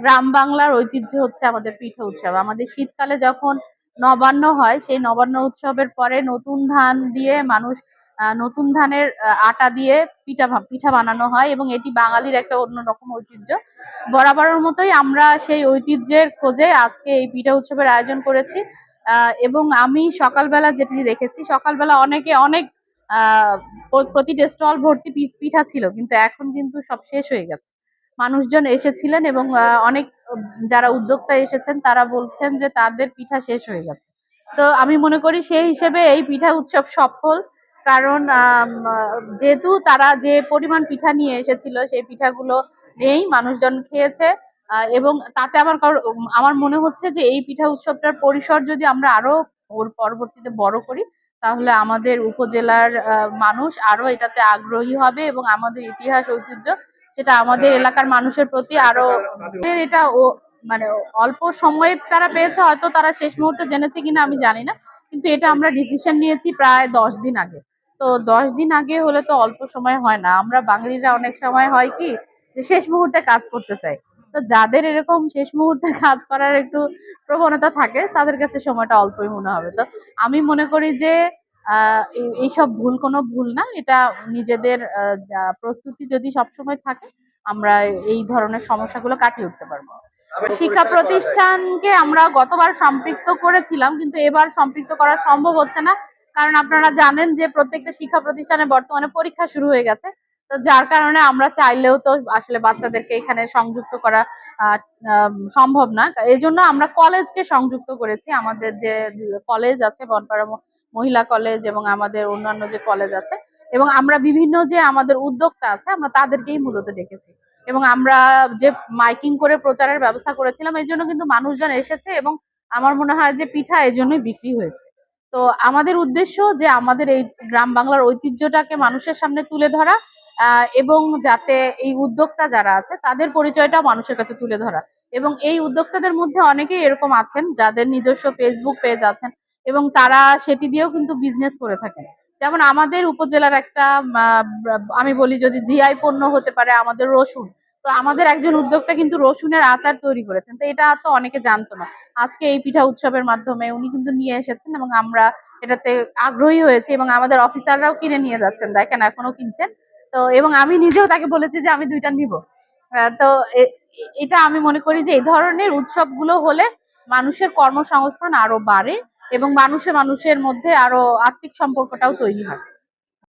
গ্রাম বাংলার ঐতিহ্য হচ্ছে আমাদের পিঠা উৎসব। আমাদের শীতকালে যখন নবান্ন হয়, সেই নবান্ন উৎসবের পরে নতুন ধান দিয়ে মানুষ নতুন ধানের আটা দিয়ে পিঠা বানানো হয়, এবং এটি বাঙালির একটা অন্যরকম ঐতিহ্য। বরাবরের মতোই আমরা সেই ঐতিহ্যের খোঁজে আজকে এই পিঠা উৎসবের আয়োজন করেছি। এবং আমি সকালবেলা যেটি দেখেছি, সকালবেলা অনেকে অনেক আহ প্রতিটা স্টল ভর্তি পিঠা ছিল, কিন্তু এখন কিন্তু সব শেষ হয়ে গেছে। মানুষজন এসেছিলেন এবং অনেক যারা উদ্যোক্তা এসেছেন তারা বলছেন যে তাদের পিঠা শেষ হয়ে গেছে। তো আমি মনে করি সেই হিসেবে এই পিঠা উৎসব সফল। কারণ যেহেতু তারা যে পরিমাণ পিঠা নিয়ে এসেছিল সেই পিঠাগুলো নেই, মানুষজন খেয়েছে। এবং তাতে আমার মনে হচ্ছে যে এই পিঠা উৎসবটার পরিসর যদি আমরা আরো ওর পরবর্তীতে বড় করি, তাহলে আমাদের উপজেলার মানুষ আরো এটাতে আগ্রহী হবে, এবং আমাদের ইতিহাস ঐতিহ্য সেটা আমাদের এলাকার মানুষের প্রতি আরো এটা ও মানে অল্প সময়ে তারা পেয়েছে, হয়তো তারা শেষ মুহূর্তে জেনেছে কিনা আমি জানি না, কিন্তু এটা আমরা ডিসিশন নিয়েছি প্রায় 10 দিন আগে। তো 10 দিন আগে হলে তো অল্প সময় হয় না। আমরা বাঙালিরা অনেক সময় হয় কি যে শেষ মুহূর্তে কাজ করতে চাই। তো যাদের এরকম শেষ মুহূর্তে কাজ করার একটু প্রবণতা থাকে তাদের কাছে সময়টা অল্পই মনে হবে। তো আমি মনে করি যে এইসব কোনো ভুল না। এটা নিজেদের প্রস্তুতি যদি সবসময় থাকে, আমরা এই ধরনের সমস্যাগুলো কাটিয়ে উঠতে পারবো। শিক্ষা প্রতিষ্ঠানকে আমরা গতবার সম্পৃক্ত করেছিলাম, কিন্তু এবার সম্পৃক্ত করা সম্ভব হচ্ছে না। কারণ আপনারা জানেন যে প্রত্যেকটা শিক্ষা প্রতিষ্ঠানে বর্তমানে পরীক্ষা শুরু হয়ে গেছে। তো যার কারণে আমরা চাইলেও তো আসলে বাচ্চাদেরকে এখানে সংযুক্ত করা সম্ভব না। এই জন্য আমরা কলেজকে সংযুক্ত করেছি। আমাদের যে কলেজ আছে, বনপাড়া মহিলা কলেজ এবং আমাদের অন্যান্য যে কলেজ আছে, এবং আমরা বিভিন্ন যে আমাদের উদ্যোক্তা আছে আমরা তাদেরকেই মূলত ডেকেছি। এবং আমরা যে মাইকিং করে প্রচারের ব্যবস্থা করেছিলাম, এই জন্য কিন্তু মানুষজন এসেছে, এবং আমার মনে হয় যে পিঠা এই জন্যই বিক্রি হয়েছে। তো আমাদের উদ্দেশ্য যে আমাদের এই গ্রাম বাংলার ঐতিহ্যটাকে মানুষের সামনে তুলে ধরা, এবং যাতে এই উদ্যোক্তা যারা আছে তাদের পরিচয়টা মানুষের কাছে তুলে ধরা। এবং এই উদ্যোক্তাদের মধ্যে অনেকেই এরকম আছেন যাদের নিজস্ব ফেসবুক পেজ আছেন, এবং তারা সেটি দিয়েও কিন্তু বিজনেস করে থাকেন। যেমন আমাদের উপজেলার একটা আমি বলি যদি জিআই পণ্য হতে পারে আমাদের রসুন। তো আমাদের একজন উদ্যোক্তা কিন্তু রসুনের আচার তৈরি করেছেন। তো এটা তো অনেকে জানতো না। আজকে এই পিঠা উৎসবের মাধ্যমে উনি কিন্তু নিয়ে এসেছেন, এবং আমরা এটাতে আগ্রহী হয়েছি, এবং আমাদের অফিসাররাও কিনে নিয়ে যাচ্ছেন, দেখেন এখনো কিনছেন। তো এবং আমি নিজেও তাকে বলেছি যে আমি 2টা নিব। তো এটা আমি মনে করি যে এই ধরনের উৎসবগুলো হলে মানুষের কর্মসংস্থান আরো বাড়ে, এবং মানুষের মধ্যে আরো আত্মিক সম্পর্কটাও তৈরি হয়।